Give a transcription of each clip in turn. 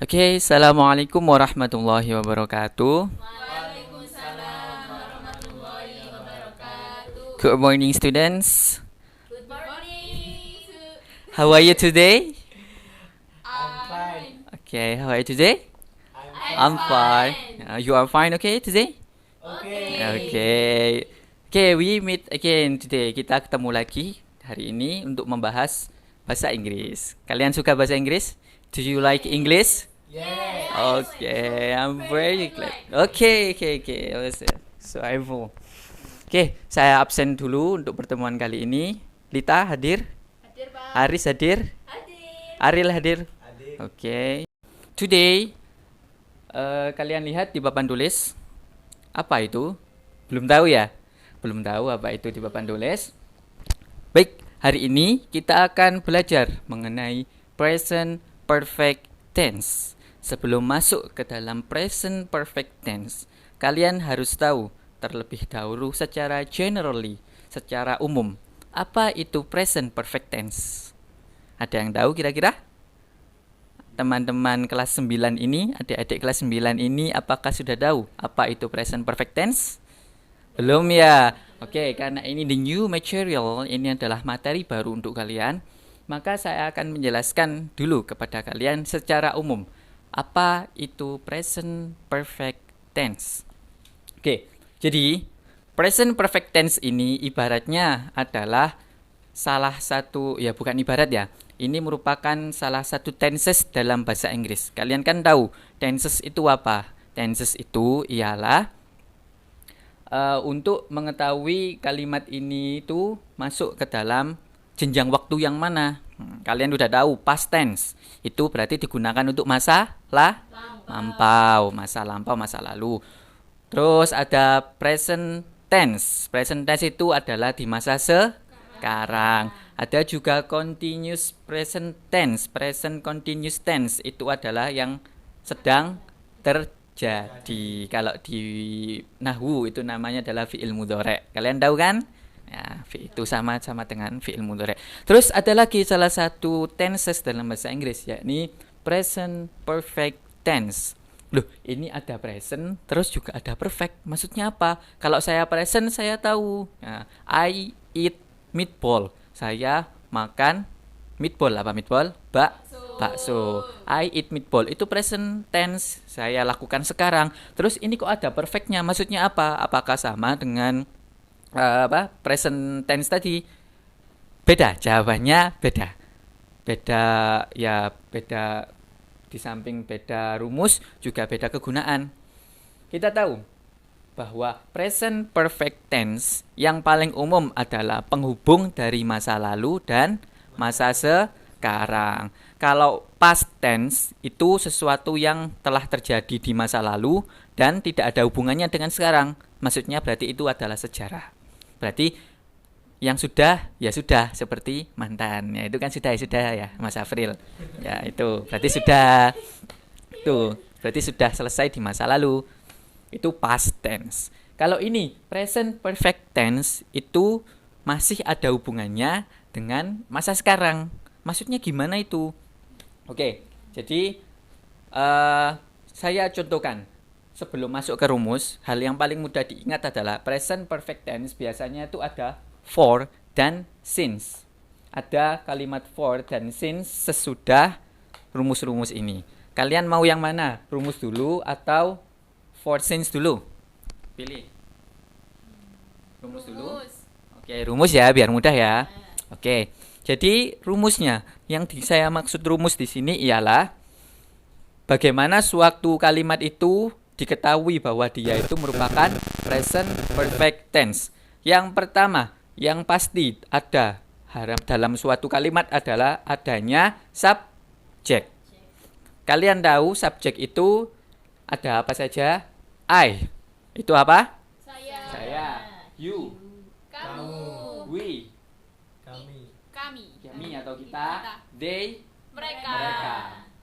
Oke, Assalamualaikum warahmatullahi wabarakatuh. Waalaikumsalam warahmatullahi wabarakatuh. Good morning, students. Good morning. How are you today? I'm fine. Okay, how are you today? I'm fine. You are fine, okay, today? Okay. Okay. Okay, we meet again today. Kita ketemu lagi hari ini untuk membahas bahasa Inggris. Kalian suka bahasa Inggris? Do you like English? Yes. Okay, I'm very glad. Okay. So I'm full. Oke, saya absen dulu untuk pertemuan kali ini. Lita hadir? Hadir, Pak. Aris hadir? Hadir. Aril hadir? Hadir. Oke. Today, kalian lihat di papan tulis. Apa itu? Belum tahu ya? Belum tahu apa itu di papan tulis. Baik, hari ini kita akan belajar mengenai present perfect tense. Sebelum masuk ke dalam present perfect tense, kalian harus tahu terlebih dahulu secara generally, secara umum, apa itu present perfect tense. Ada yang tahu kira-kira? Teman-teman kelas 9 ini, adik-adik kelas 9 ini apakah sudah tahu apa itu present perfect tense? Belum ya? Oke, karena ini the new material, ini adalah materi baru untuk kalian, maka saya akan menjelaskan dulu kepada kalian secara umum apa itu present perfect tense. Oke, jadi present perfect tense ini ibaratnya adalah salah satu, ya bukan ibarat ya, ini merupakan salah satu tenses dalam bahasa Inggris. Kalian kan tahu tenses itu apa? Tenses itu ialah untuk mengetahui kalimat ini itu masuk ke dalam jenjang waktu yang mana. Kalian udah tahu past tense itu berarti digunakan untuk masa lampau, masa lampau, masa lalu. Terus ada present tense. Present tense itu adalah di masa sekarang. Ada juga continuous present tense. Present continuous tense itu adalah yang sedang terjadi. Kalau di nahwu itu namanya adalah fi'il mudhari'. Kalian tahu kan? Ya, itu sama dengan fi'il mudhari'. Terus ada lagi salah satu tenses dalam bahasa Inggris, yakni present perfect tense. Loh, ini ada present, terus juga ada perfect. Maksudnya apa? Kalau saya present, saya tahu. Nah, I eat meatball. Saya makan meatball. Apa meatball? Bakso. I eat meatball. Itu present tense. Saya lakukan sekarang. Terus ini kok ada perfectnya? Maksudnya apa? Apakah sama dengan present tense tadi? Beda, jawabannya beda. Beda di samping beda rumus juga beda kegunaan. Kita tahu bahwa present perfect tense yang paling umum adalah penghubung dari masa lalu dan masa sekarang. Kalau past tense itu sesuatu yang telah terjadi di masa lalu dan tidak ada hubungannya dengan sekarang. Maksudnya berarti itu adalah sejarah. Berarti yang sudah, ya sudah, seperti mantan. Ya itu kan sudah ya, Mas Afril. Ya itu, berarti sudah. Itu, berarti sudah selesai di masa lalu. Itu past tense. Kalau ini present perfect tense itu masih ada hubungannya dengan masa sekarang. Maksudnya gimana itu? Oke, jadi saya contohkan. Sebelum masuk ke rumus, hal yang paling mudah diingat adalah present perfect tense biasanya itu ada for dan since. Ada kalimat for dan since sesudah rumus-rumus ini. Kalian mau yang mana? Rumus dulu atau for since dulu? Pilih. Rumus dulu. Oke, rumus ya biar mudah ya. Oke. Jadi rumusnya, yang saya maksud rumus di sini ialah bagaimana suatu kalimat itu diketahui bahwa dia itu merupakan present perfect tense. Yang pertama, yang pasti ada dalam suatu kalimat adalah adanya subjek. Kalian tahu subjek itu ada apa saja? I. Itu apa? Saya. You. Kamu. We. Kami. Atau kita. They. Mereka.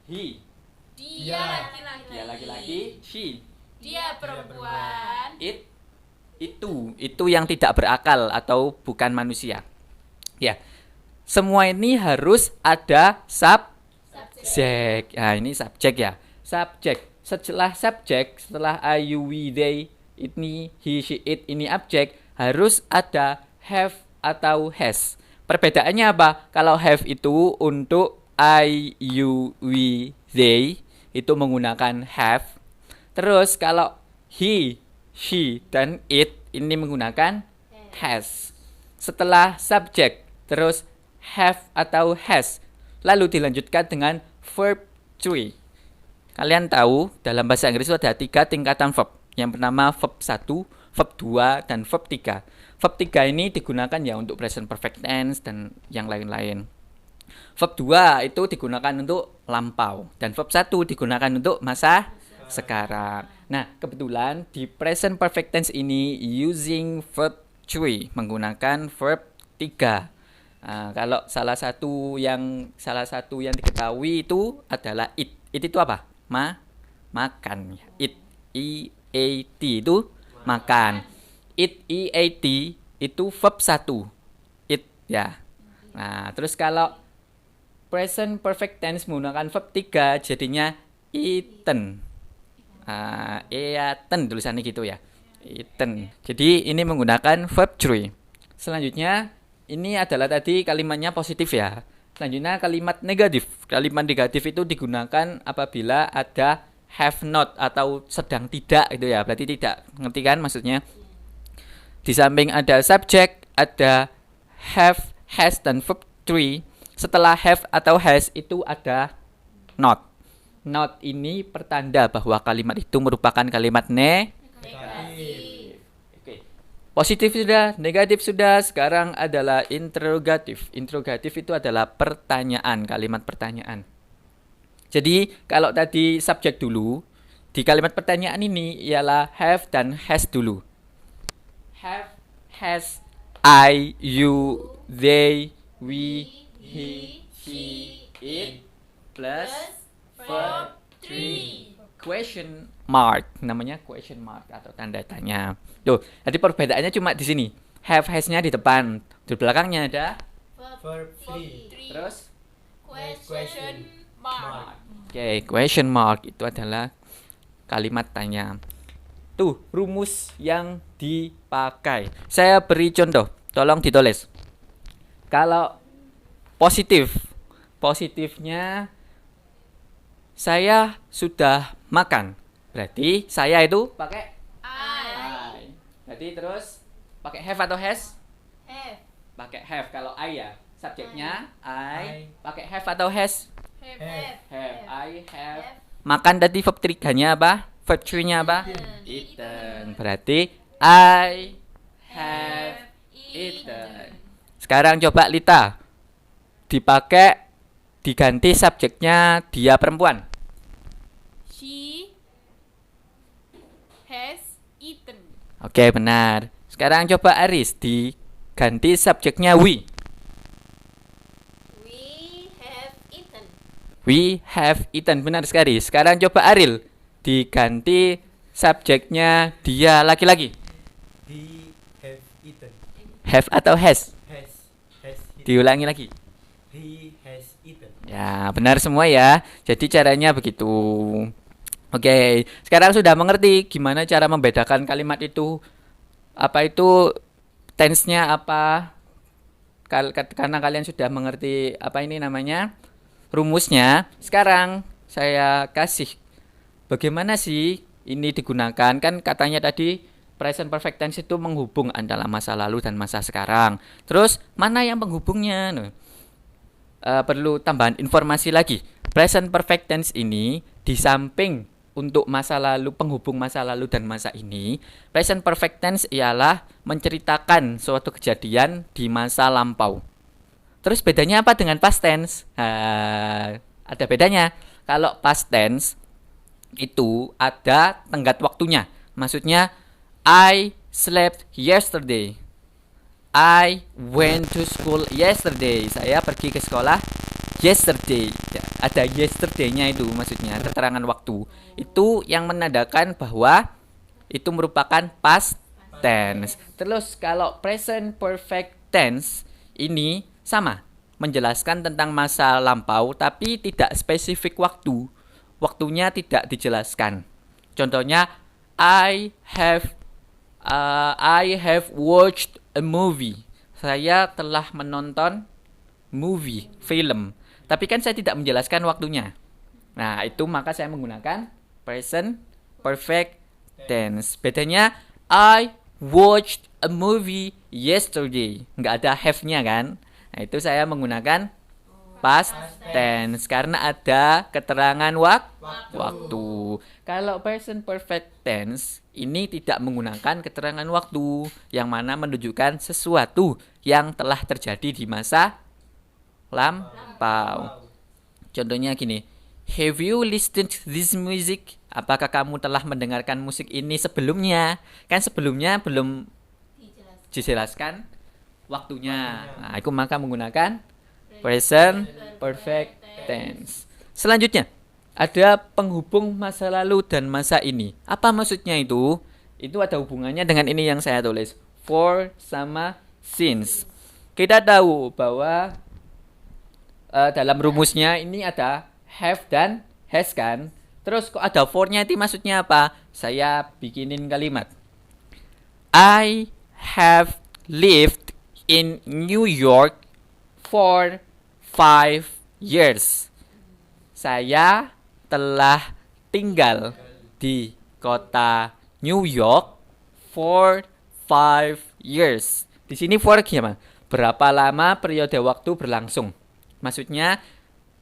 He. Dia laki-laki. Dia laki-laki. She. Dia perempuan. Itu yang tidak berakal atau bukan manusia. Ya. Semua ini harus ada subjek. Nah, ini subjek ya. subjek. Setelah subjek, setelah I, you, we, they, ini he, she, it, ini objek, harus ada have atau has. Perbedaannya apa? Kalau have itu untuk I, you, we, they itu menggunakan have. Terus kalau he, she, dan it ini menggunakan has. Setelah subjek, terus have atau has, lalu dilanjutkan dengan verb 3. Kalian tahu dalam bahasa Inggris itu ada 3 tingkatan verb. Yang pertama verb 1, verb 2, dan verb 3. Verb 3 ini digunakan ya untuk present perfect tense dan yang lain-lain. Verb 2 itu digunakan untuk lampau. Dan verb 1 digunakan untuk masa sekarang. Nah, kebetulan di present perfect tense ini using verb 3 menggunakan verb 3. Kalau salah satu yang diketahui itu adalah it. It itu apa? Makan. It, eat itu makan. It, eat itu verb 1. It ya. Nah, terus kalau present perfect tense menggunakan verb 3 jadinya eaten. Eaten tulisannya gitu ya. Eaten. Jadi ini menggunakan verb 3. Selanjutnya ini adalah tadi kalimatnya positif ya. Selanjutnya kalimat negatif. Kalimat negatif itu digunakan apabila ada have not atau sedang tidak gitu ya. Berarti tidak. Ngerti kan maksudnya? Di samping ada subject, ada have, has, dan verb 3. Setelah have atau has itu ada not. Not ini pertanda bahwa kalimat itu merupakan kalimat Negatif. Positif sudah, negatif sudah, sekarang adalah interrogatif. Interrogatif itu adalah pertanyaan, kalimat pertanyaan. Jadi, kalau tadi subjek dulu, di kalimat pertanyaan ini ialah have dan has dulu. Have, has, I, you, they, we, he, she, it, plus verb 3. Question mark, namanya question mark atau tanda tanya. Tuh, jadi perbedaannya cuma di sini. Have, has-nya di depan, di belakangnya ada Verb 3. terus question mark. Oke, question mark itu adalah kalimat tanya. Tuh, rumus yang dipakai. Saya beri contoh, tolong ditulis. Kalau positif, positifnya saya sudah makan. Berarti saya itu pakai I. Berarti terus pakai have atau has? Have. Pakai have. Kalau I ya, subjeknya I. Pakai have atau has? Have. I have. Makan tadi verb 3-nya apa? Verb 3-nya apa? Eaten. Berarti I have eaten. Sekarang coba Lita. Diganti subjeknya dia perempuan. She has eaten. Oke, benar. Sekarang coba Aris diganti subjeknya we. We have eaten. We have eaten, benar sekali. Sekarang coba Aril diganti subjeknya dia laki-laki. He have eaten. Have atau has? Has eaten. Diulangi lagi. He has eaten. Ya, benar semua ya. Jadi caranya begitu. Oke, sekarang sudah mengerti gimana cara membedakan kalimat itu. Apa itu tense-nya apa? Karena kalian sudah mengerti apa ini namanya rumusnya. Sekarang saya kasih bagaimana sih ini digunakan. Kan katanya tadi present perfect tense itu menghubung antara masa lalu dan masa sekarang. Terus mana yang penghubungnya? Perlu tambahan informasi lagi. Present perfect tense ini di samping untuk masa lalu, penghubung masa lalu dan masa ini, present perfect tense ialah menceritakan suatu kejadian di masa lampau. Terus bedanya apa dengan past tense? Ada bedanya. Kalau past tense itu ada tenggat waktunya. Maksudnya I slept yesterday. I went to school yesterday. Saya pergi ke sekolah yesterday. Ya, ada yesterday-nya itu maksudnya keterangan waktu. Itu yang menandakan bahwa itu merupakan past tense. Terus kalau present perfect tense ini sama, menjelaskan tentang masa lampau tapi tidak spesifik waktu. waktunya tidak dijelaskan. Contohnya, I have watched a movie. Saya telah menonton movie, film. Tapi kan saya tidak menjelaskan waktunya. Nah, itu maka saya menggunakan present perfect tense. Bedanya, I watched a movie yesterday. Nggak ada have-nya kan? Nah, itu saya menggunakan past tense karena ada keterangan waktu. Kalau present perfect tense ini tidak menggunakan keterangan waktu yang mana menunjukkan sesuatu yang telah terjadi di masa lampau. Contohnya gini, have you listened to this music? Apakah kamu telah mendengarkan musik ini sebelumnya? Kan sebelumnya belum dijelaskan waktunya. Nah, aku maka menggunakan present perfect tense. Selanjutnya, ada penghubung masa lalu dan masa ini. Apa maksudnya itu? Itu ada hubungannya dengan ini yang saya tulis. For sama since. Kita tahu bahwa dalam rumusnya ini ada have dan has kan. Terus kok ada for-nya itu maksudnya apa? Saya bikinin kalimat. I have lived in New York for 5 years. Saya telah tinggal di kota New York for 5 years. Di sini for gimana? Berapa lama periode waktu berlangsung? Maksudnya,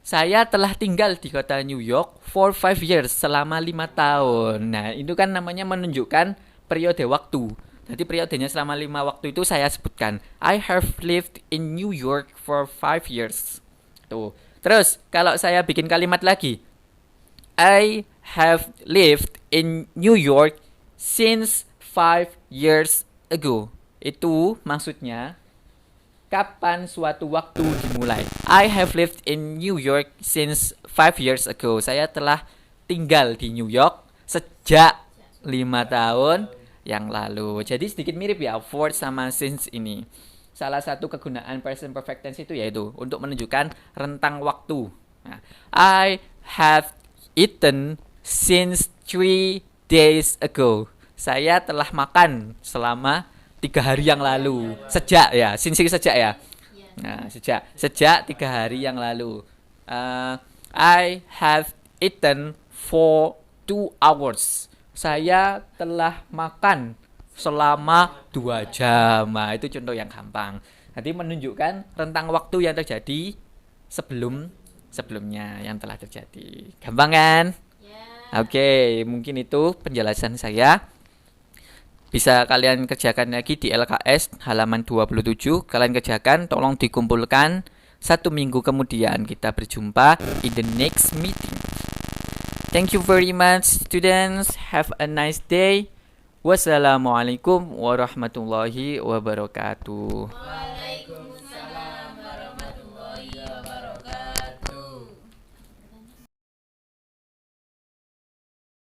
saya telah tinggal di kota New York for 5 years, selama 5 tahun. Nah, itu kan namanya menunjukkan periode waktu. Jadi periodenya selama 5 waktu itu saya sebutkan. I have lived in New York for 5 years. Tuh. Terus, kalau saya bikin kalimat lagi. I have lived in New York since 5 years ago. Itu maksudnya kapan suatu waktu dimulai. I have lived in New York since 5 years ago. Saya telah tinggal di New York sejak 5 tahun yang lalu. Jadi sedikit mirip ya for sama since ini. Salah satu kegunaan present perfect tense itu yaitu untuk menunjukkan rentang waktu. Nah, I have eaten since 3 days ago. Saya telah makan selama 3 hari yang lalu. Sejak ya, since sejak ya. Nah, sejak 3 hari yang lalu. I have eaten for 2 hours. Saya telah makan selama 2 jam. Nah, itu contoh yang gampang. Jadi menunjukkan rentang waktu yang terjadi sebelumnya yang telah terjadi. Gampang kan? Oke, mungkin itu penjelasan saya. Bisa kalian kerjakan lagi di LKS halaman 27. Kalian kerjakan, tolong dikumpulkan. 1 minggu kemudian kita berjumpa in the next meeting. Thank you very much, students. Have a nice day. Wassalamualaikum warahmatullahi wabarakatuh.